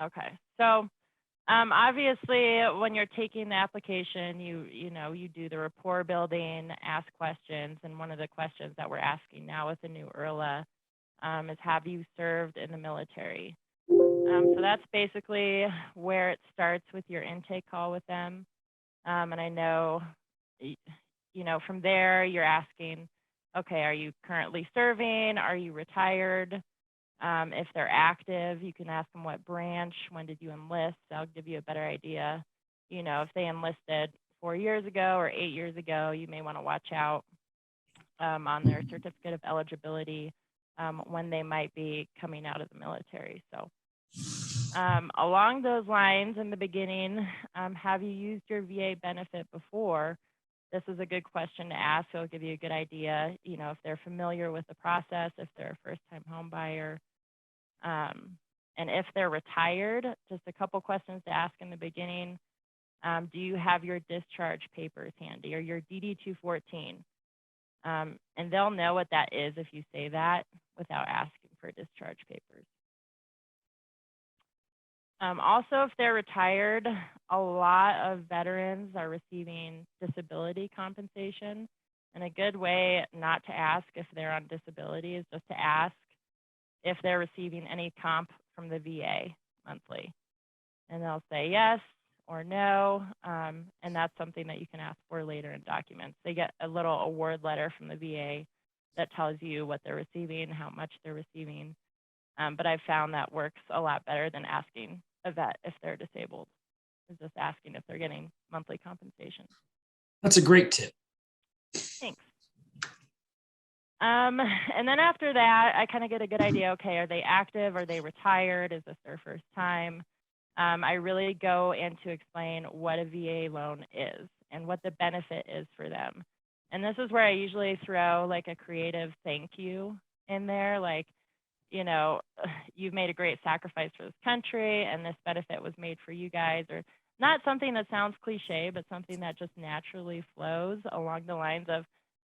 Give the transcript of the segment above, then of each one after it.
Okay. So obviously, when you're taking the application, you do the rapport building, ask questions, and one of the questions that we're asking now with the new IRLA is, have you served in the military? So that's basically where it starts with your intake call with them. And I know, from there you're asking, okay, are you currently serving? Are you retired? If they're active, you can ask them what branch, when did you enlist? That'll give you a better idea. If they enlisted 4 years ago or 8 years ago, you may want to watch out on their certificate of eligibility when they might be coming out of the military. So along those lines, in the beginning, have you used your VA benefit before? This is a good question to ask. It'll give you a good idea, if they're familiar with the process, if they're a first-time home buyer. And if they're retired, just a couple questions to ask in the beginning. Do you have your discharge papers handy, or your DD-214? And they'll know what that is if you say that without asking for discharge papers. Also, if they're retired, a lot of veterans are receiving disability compensation. And a good way not to ask if they're on disability is just to ask if they're receiving any comp from the VA monthly. And they'll say yes or no, and that's something that you can ask for later in documents. They get a little award letter from the VA that tells you what they're receiving, how much they're receiving. But I've found that works a lot better than asking a vet if they're disabled, is just asking if they're getting monthly compensation. That's a great tip. Thanks. And then after that, I kind of get a good idea, okay, are they active? Are they retired? Is this their first time? I really go in to explain what a VA loan is and what the benefit is for them. And this is where I usually throw like a creative thank you in there, like, you've made a great sacrifice for this country and this benefit was made for you guys, or not something that sounds cliche, but something that just naturally flows along the lines of,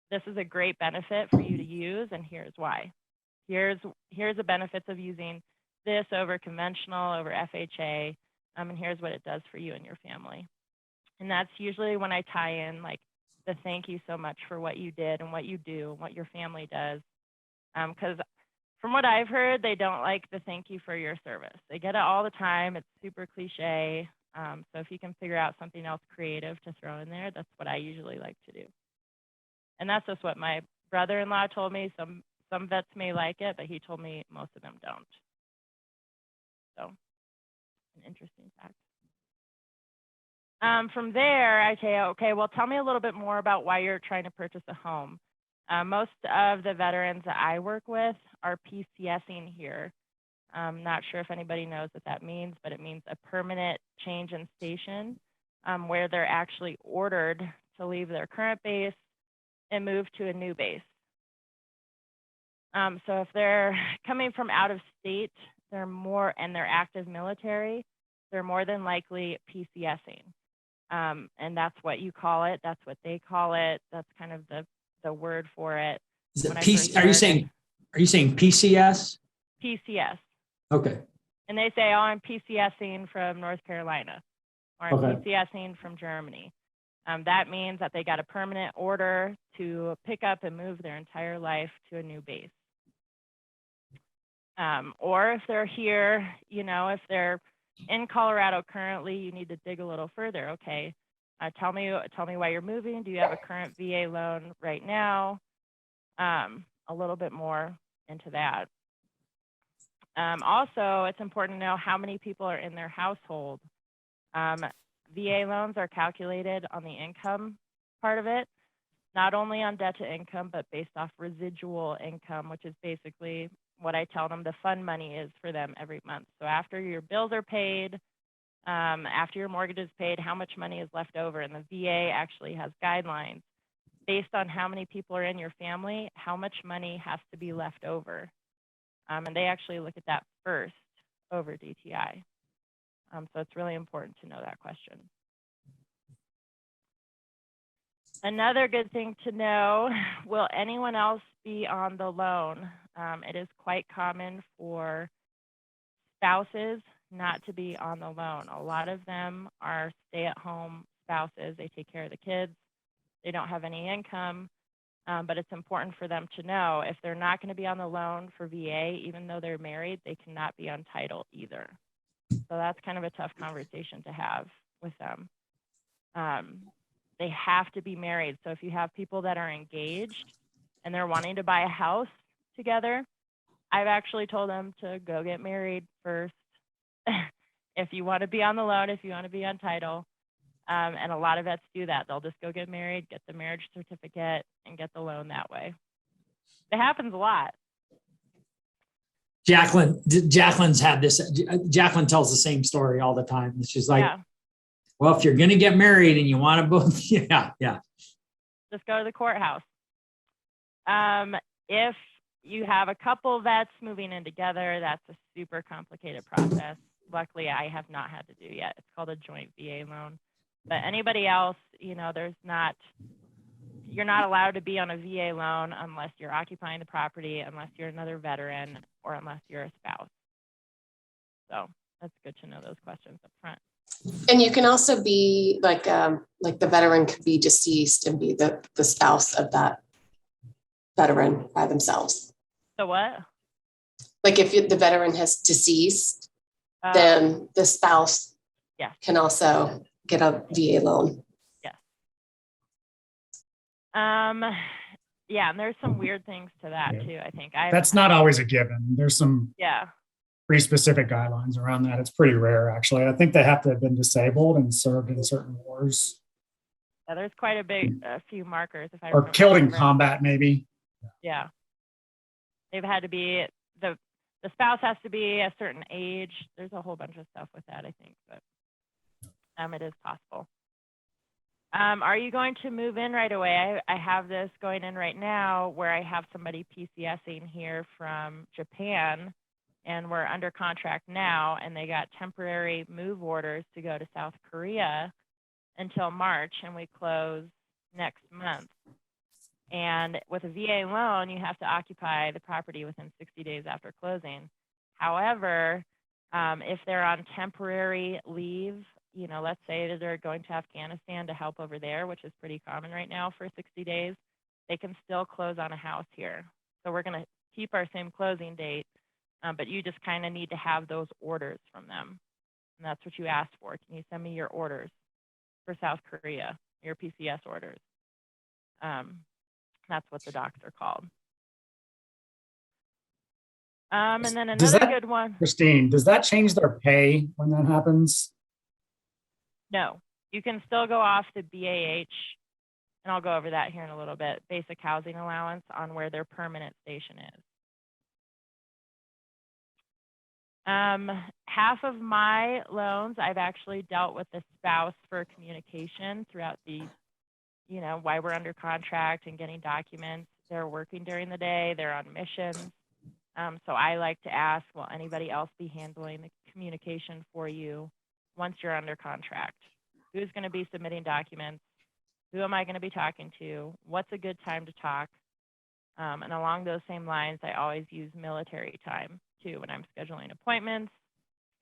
this is a great benefit for you to use, and here's why. Here's the benefits of using this over conventional, over FHA, and here's what it does for you and your family. And that's usually when I tie in like the thank you so much for what you did and what you do and what your family does. Because from what I've heard, they don't like the thank you for your service. They get it all the time. It's super cliche. So if you can figure out something else creative to throw in there, that's what I usually like to do. And that's just what my brother-in-law told me. Some vets may like it, but he told me most of them don't. So, an interesting fact. From there, I say, okay, well, tell me a little bit more about why you're trying to purchase a home. Most of the veterans that I work with are PCSing here. I'm not sure if anybody knows what that means, but it means a permanent change in station, where they're actually ordered to leave their current base and move to a new base. So if they're coming from out of state, and they're active military, they're more than likely PCSing. And that's what you call it. That's what they call it. That's kind of the word for it. Is it are you saying PCS? PCS. Okay. And they say, oh, I'm PCSing from North Carolina, or I'm PCSing from Germany. That means that they got a permanent order to pick up and move their entire life to a new base. Or if they're here, if they're in Colorado currently, you need to dig a little further. Okay, tell me why you're moving. Do you have a current VA loan right now? A little bit more into that. Also, it's important to know how many people are in their household. VA loans are calculated on the income part of it, not only on debt to income, but based off residual income, which is basically what I tell them the fund money is for them every month. So after your bills are paid, after your mortgage is paid, how much money is left over? And the VA actually has guidelines based on how many people are in your family, how much money has to be left over. And they actually look at that first over DTI. So it's really important to know that question. Another good thing to know, will anyone else be on the loan? It is quite common for spouses not to be on the loan. A lot of them are stay-at-home spouses. They take care of the kids. They don't have any income, but it's important for them to know if they're not going to be on the loan for VA, even though they're married, they cannot be on title either. So that's kind of a tough conversation to have with them. They have to be married. So if you have people that are engaged and they're wanting to buy a house together, I've actually told them to go get married first. If you want to be on the loan, if you want to be on title. And a lot of vets do that. They'll just go get married, get the marriage certificate, and get the loan that way. It happens a lot. Jacqueline's had this. Jacqueline tells the same story all the time. She's like, Yeah, well, if you're going to get married and you want to both, yeah. just go to the courthouse. If you have a couple vets moving in together, that's a super complicated process. Luckily, I have not had to do yet. It's called a joint VA loan. But anybody else, you're not allowed to be on a VA loan unless you're occupying the property, unless you're another veteran, or unless you're a spouse. So that's good to know those questions up front. And you can also be like the veteran could be deceased and be the spouse of that veteran by themselves. So what? Like if the veteran has deceased, then the spouse can also get a VA loan. Yes. Yeah, and there's some weird things to that too, I think. That's not always a given. There's some pretty specific guidelines around that. It's pretty rare, actually. I think they have to have been disabled and served in certain wars. Yeah, there's quite a few markers. If I or killed in combat, maybe. Yeah. They've had to be, the spouse has to be a certain age. There's a whole bunch of stuff with that, I think, but it is possible. Are you going to move in right away? I have this going in right now where I have somebody PCSing here from Japan, and we're under contract now, and they got temporary move orders to go to South Korea until March, and we close next month. And with a VA loan, you have to occupy the property within 60 days after closing. However, if they're on temporary leave, let's say that they're going to Afghanistan to help over there, which is pretty common right now for 60 days, they can still close on a house here. So we're going to keep our same closing date, but you just kind of need to have those orders from them. And that's what you asked for. Can you send me your orders for South Korea, your PCS orders? That's what the docs are called. And then another good one. Christine, does that change their pay when that happens? No, you can still go off the BAH, and I'll go over that here in a little bit, basic housing allowance on where their permanent station is. Half of my loans, I've actually dealt with the spouse for communication throughout the, why we're under contract and getting documents. They're working during the day, they're on missions. So I like to ask, will anybody else be handling the communication for you once you're under contract? Who's going to be submitting documents? Who am I going to be talking to? What's a good time to talk? And along those same lines, I always use military time too. When I'm scheduling appointments,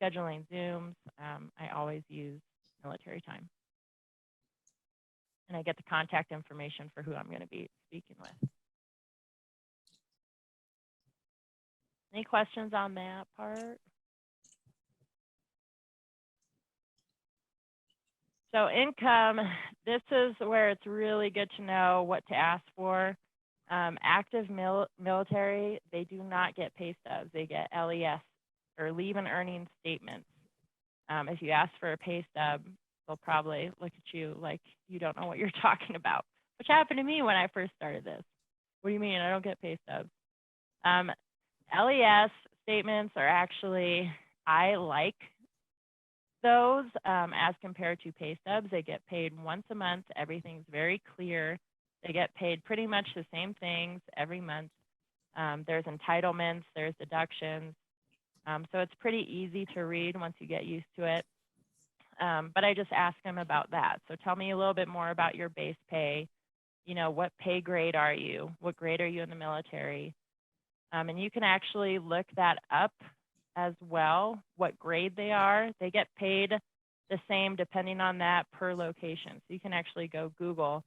scheduling Zooms, I always use military time. And I get the contact information for who I'm going to be speaking with. Any questions on that part? So income, this is where it's really good to know what to ask for. Active military, they do not get pay stubs. They get LES, or leave and earning statements. If you ask for a pay stub, they'll probably look at you like you don't know what you're talking about, which happened to me when I first started this. What do you mean I don't get pay stubs? LES statements are actually, I like those as compared to pay stubs. They get paid once a month. Everything's very clear. They get paid pretty much the same things every month. There's entitlements, there's deductions. So it's pretty easy to read once you get used to it. But I just ask them about that. So tell me a little bit more about your base pay. What pay grade are you? What grade are you in the military? And you can actually look that up as well, what grade they are. They get paid the same depending on that per location. So you can actually go Google,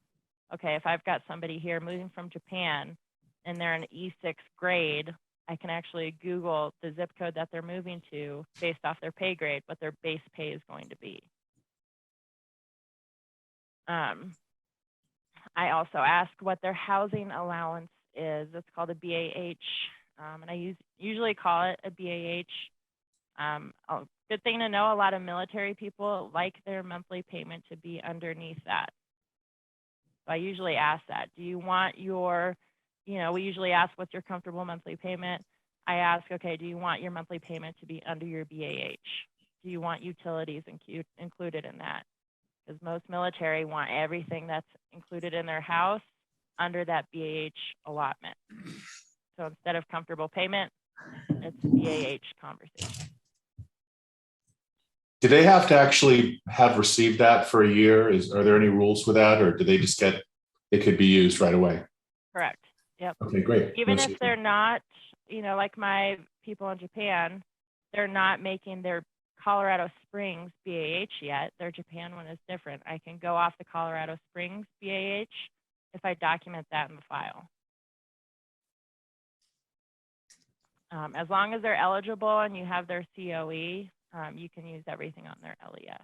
okay, if I've got somebody here moving from Japan and they're an E6 grade, I can actually Google the zip code that they're moving to based off their pay grade, what their base pay is going to be. I also ask what their housing allowance is. It's called a BAH, and I usually call it a BAH. Good thing to know, a lot of military people like their monthly payment to be underneath that. So I usually ask that. Do you want your, we usually ask what's your comfortable monthly payment. I ask, okay, do you want your monthly payment to be under your BAH? Do you want utilities included in that? Because most military want everything that's included in their house under that BAH allotment. So instead of comfortable payment, it's a BAH conversation. Do they have to actually have received that for a year? Are there any rules with that, or do they just get, it could be used right away? Correct. Yep. Okay, great. Even if they're not, like my people in Japan, they're not making their Colorado Springs BAH yet. Their Japan one is different. I can go off the Colorado Springs BAH if I document that in the file. As long as they're eligible and you have their COE, you can use everything on their LES.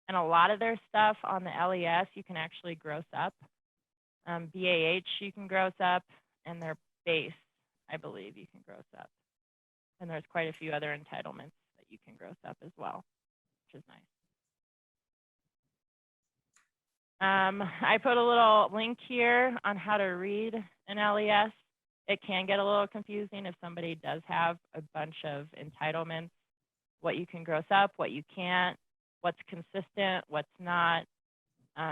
And a lot of their stuff on the LES, you can actually gross up. BAH, you can gross up, and their base, I believe you can gross up. And there's quite a few other entitlements that you can gross up as well, which is nice. I put a little link here on how to read an LES. It can get a little confusing if somebody does have a bunch of entitlements, what you can gross up, what you can't, what's consistent, what's not.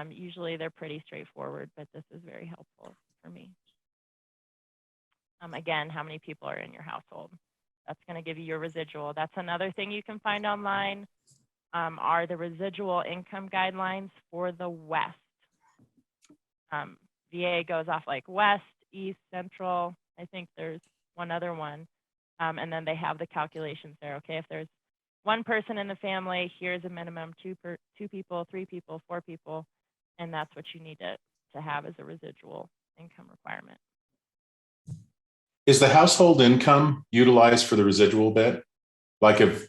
Usually they're pretty straightforward, but this is very helpful for me. Again, how many people are in your household? That's going to give you your residual. That's another thing you can find online, are the residual income guidelines for the West. VA goes off like West, East, Central. I think there's one other one. And then they have the calculations there. Okay, if there's one person in the family, here's a minimum, two people, 3 people, 4 people, and that's what you need to have as a residual income requirement. Is the household income utilized for the residual bit? Like if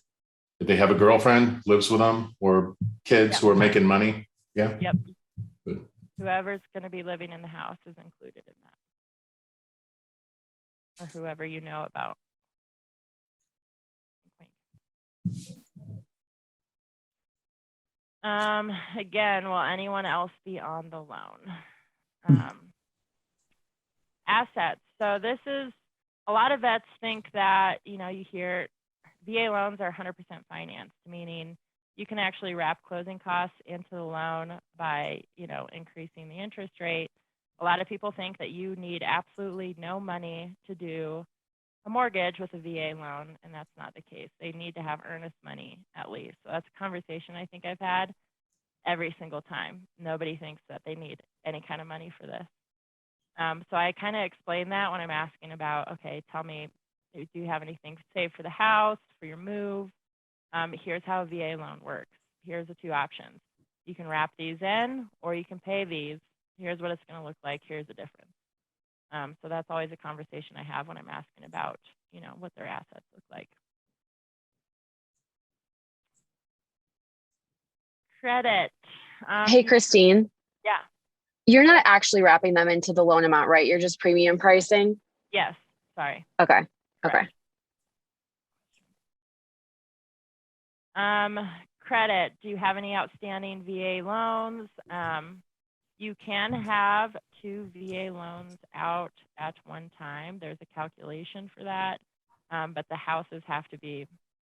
they have a girlfriend, lives with them, or kids who are making money? Yeah. Yep. Good. Whoever's going to be living in the house is included in that. Or whoever you know about. Again, will anyone else be on the loan? Assets. So this is, a lot of vets think that, you hear VA loans are 100% financed, meaning you can actually wrap closing costs into the loan by, increasing the interest rate. A lot of people think that you need absolutely no money to do a mortgage with a VA loan, and that's not the case. They need to have earnest money at least. So that's a conversation I think I've had every single time. Nobody thinks that they need any kind of money for this. So I kind of explain that when I'm asking about, okay, tell me, do you have anything saved for the house, for your move? Here's how a VA loan works. Here's the 2 options. You can wrap these in, or you can pay these. Here's what it's going to look like. Here's the difference. So that's always a conversation I have when I'm asking about, what their assets look like. Credit. Hey, Christine. Yeah. You're not actually wrapping them into the loan amount, right? You're just premium pricing? Yes. Sorry. Okay. Okay. Credit. Do you have any outstanding VA loans? You can have 2 VA loans out at one time. There's a calculation for that. But the houses have to be,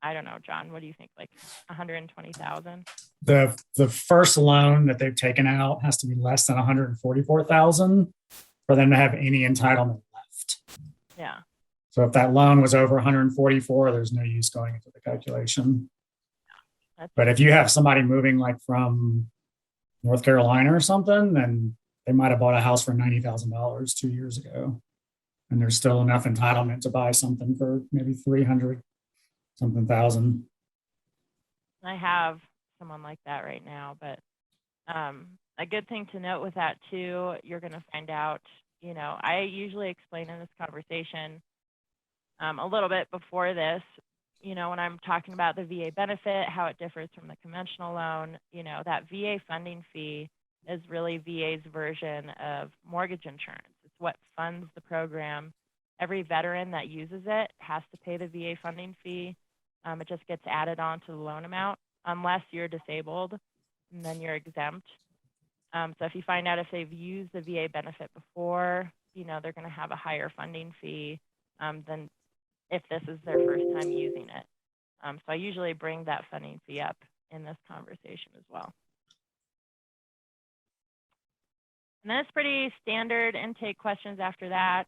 I don't know, John, what do you think? Like 120,000? The first loan that they've taken out has to be less than 144,000 for them to have any entitlement left. Yeah. So if that loan was over 144, there's no use going into the calculation. But if you have somebody moving like from North Carolina or something, then they might have bought a house for $90,000 2 years ago. And there's still enough entitlement to buy something for maybe $300,000. something thousand. I have someone like that right now, but a good thing to note with that too, you're going to find out, you know, I usually explain in this conversation a little bit before this, you know, when I'm talking about the VA benefit, how it differs from the conventional loan, you know, that VA funding fee is really VA's version of mortgage insurance. It's what funds the program. Every veteran that uses it has to pay the VA funding fee. It just gets added on to the loan amount unless you're disabled, and then you're exempt. So if you find out if they've used the VA benefit before, you know, they're going to have a higher funding fee than if this is their first time using it. So I usually bring that funding fee up in this conversation as well. And then it's pretty standard intake questions after that.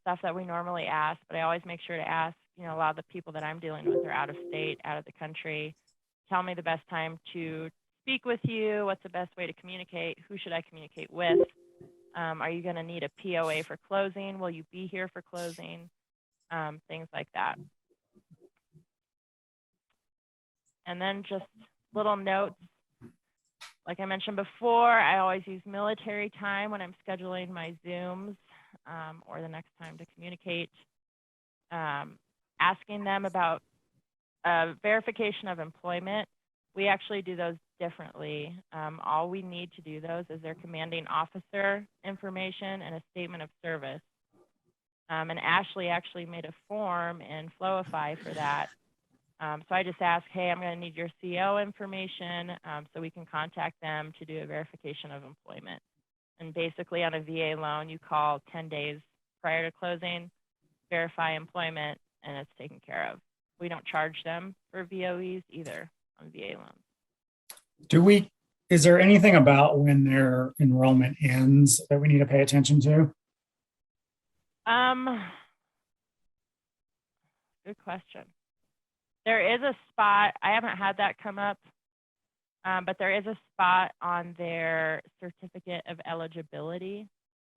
Stuff that we normally ask, but I always make sure to ask, you know, a lot of the people that I'm dealing with are out of state, out of the country. Tell me the best time to speak with you. What's the best way to communicate? Who should I communicate with? Are you going to need a POA for closing? Will you be here for closing? Things like that. And then just little notes. Like I mentioned before, I always use military time when I'm scheduling my Zooms or the next time to communicate. Asking them about verification of employment. We actually do those differently. All we need to do those is their commanding officer information and a statement of service. And Ashley actually made a form in Flowify for that. So I just asked, hey, I'm going to need your CO information so we can contact them to do a verification of employment. And basically on a VA loan, you call 10 days prior to closing, verify employment, and it's taken care of. We don't charge them for VOEs either on VA loans. Is there anything about when their enrollment ends that we need to pay attention to? Good question. There is a spot, I haven't had that come up, but there is a spot on their certificate of eligibility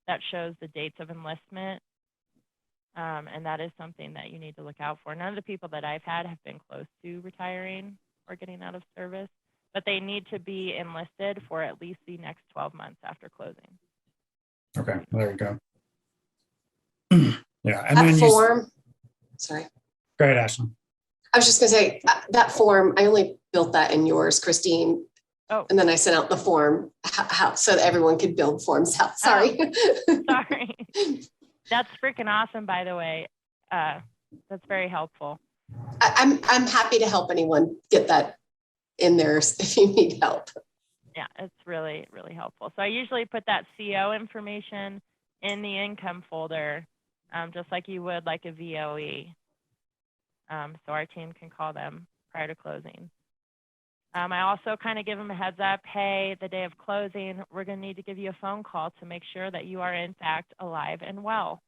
that shows the dates of enlistment. And that is something that you need to look out for. None of the people that I've had have been close to retiring or getting out of service, but they need to be enlisted for at least the next 12 months after closing. Okay, there you go. Yeah, and That then form, sorry. go ahead, Ashley. I was just gonna say, that form, I only built that in yours, Christine. Oh. And then I sent out the form so that everyone could build forms out. Sorry. Sorry. That's freaking awesome, by the way. That's very helpful. I'm happy to help anyone get that in there if you need help. Yeah, it's really, really helpful. So I usually put that CO information in the income folder, just like you would like a VOE. So our team can call them prior to closing. I also kind of give them a heads up, hey, the day of closing, we're going to need to give you a phone call to make sure that you are in fact alive and well.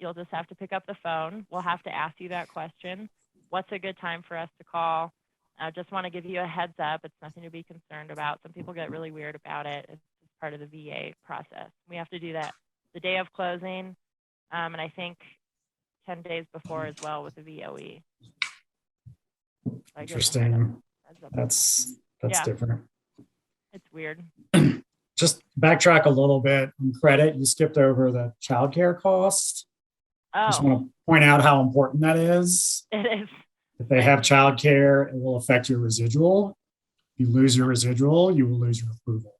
You'll just have to pick up the phone. We'll have to ask you that question. What's a good time for us to call? I just want to give you a heads up. It's nothing to be concerned about. Some people get really weird about it. It's part of the VA process. We have to do that the day of closing, and I think 10 days before as well with the VOE. Interesting. That's Yeah. different. It's weird. Just backtrack a little bit on credit. You skipped over the childcare cost. Just Oh, want to point out how important that is. it is. If they have childcare, it will affect your residual. If you lose your residual, you will lose your approval.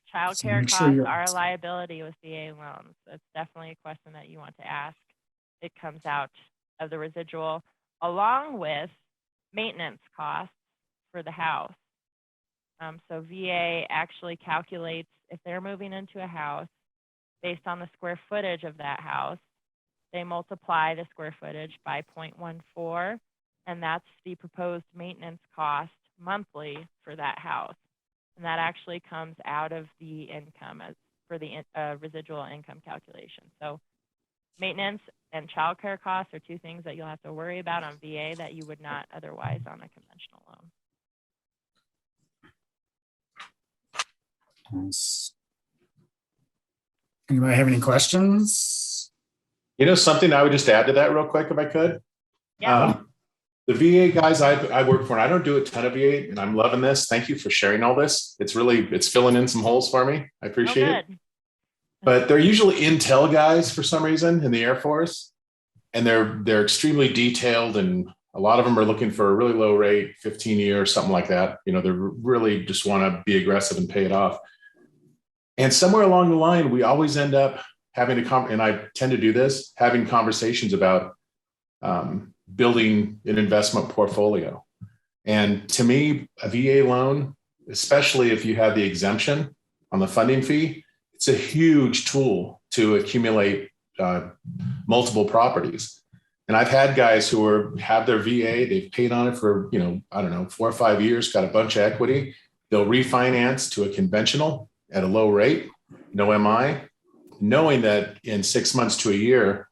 Child So care make sure costs you're- are a liability with VA loans. That's definitely a question that you want to ask. It comes out of the residual along with maintenance costs for the house. So VA actually calculates if they're moving into a house based on the square footage of that house, they multiply the square footage by 0.14, and that's the proposed maintenance cost monthly for that house. And that actually comes out of the income as for the residual income calculation. So maintenance and childcare costs are two things that you'll have to worry about on VA that you would not otherwise on a conventional loan. Nice. Anybody have any questions? You know, something I would just add to that real quick, if I could. Yeah. The VA guys I work for, and I don't do a ton of VA, and I'm loving this. Thank you for sharing all this. It's filling in some holes for me. I appreciate it. Good. But they're usually intel guys for some reason in the Air Force, and they're extremely detailed, and a lot of them are looking for a really low rate, 15-year, something like that. You know, they really just want to be aggressive and pay it off. And somewhere along the line, we always end up having and I tend to do this, having conversations about building an investment portfolio. And to me, a VA loan, especially if you have the exemption on the funding fee, it's a huge tool to accumulate multiple properties. And I've had guys who have their VA, they've paid on it for, you know, I don't know, 4 or 5 years, got a bunch of equity. They'll refinance to a conventional at a low rate, no MI, knowing that in 6 months to a year,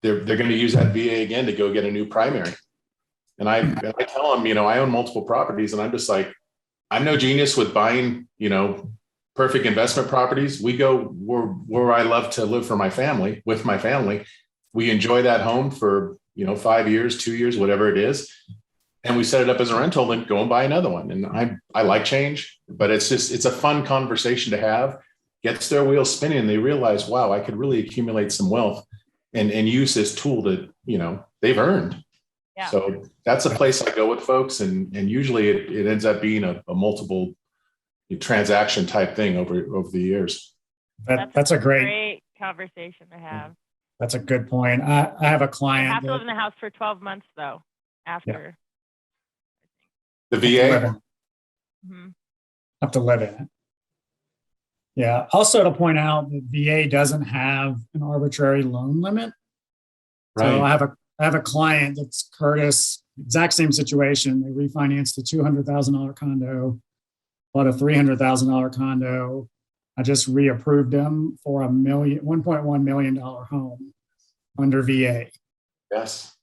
they're going to use that VA again to go get a new primary. And I tell them, you know, I own multiple properties, and I'm just like, I'm no genius with buying, you know, perfect investment properties. We go where I love to live for my family, with my family. We enjoy that home for, you know, 5 years, 2 years, whatever it is. And we set it up as a rental, then go and buy another one. And I like change, but it's a fun conversation to have. Gets their wheels spinning, and they realize, wow, I could really accumulate some wealth and use this tool that, you know, they've earned. Yeah. So that's a place I go with folks. And usually it ends up being a multiple transaction type thing over the years. That's a great conversation to have. That's a good point. I have a You client. have to live in the house for 12 months though, after. The VA? Mhm. Have to live in it. Yeah. Also to point out, the VA doesn't have an arbitrary loan limit. So I have a client that's Curtis, exact same situation. They refinanced a $200,000 condo, bought a $300,000 condo. I just reapproved them for $1.1 million home under VA. Yes.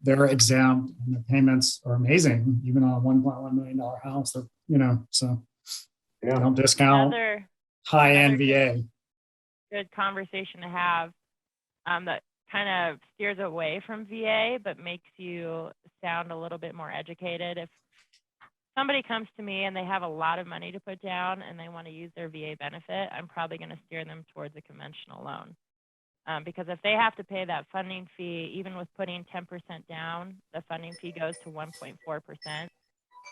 They're exempt, and the payments are amazing, even on a $1.1 million house. So Yeah. don't discount Another high-end VA. good conversation to have that kind of steers away from VA, but makes you sound a little bit more educated. If somebody comes to me and they have a lot of money to put down and they want to use their VA benefit, I'm probably going to steer them towards a conventional loan. Because if they have to pay that funding fee, even with putting 10% down, the funding fee goes to 1.4%.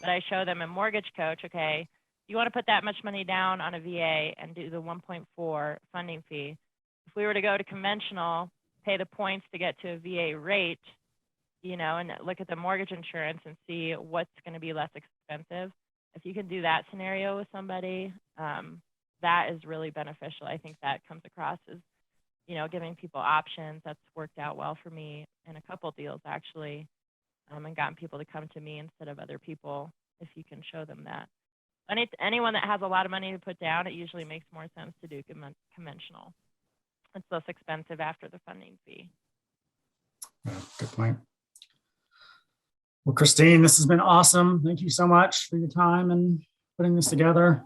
But I show them a mortgage coach, okay, you want to put that much money down on a VA and do the 1.4 funding fee. If we were to go to conventional, pay the points to get to a VA rate, you know, and look at the mortgage insurance and see what's going to be less expensive. If you can do that scenario with somebody, that is really beneficial. I think that comes across as, you know, giving people options. That's worked out well for me in a couple deals actually, and gotten people to come to me instead of other people if you can show them that. Anyone that has a lot of money to put down, it usually makes more sense to do conventional. It's less expensive after the funding fee. Yeah, good point. Well, Christine, this has been awesome. Thank you so much for your time and putting this together.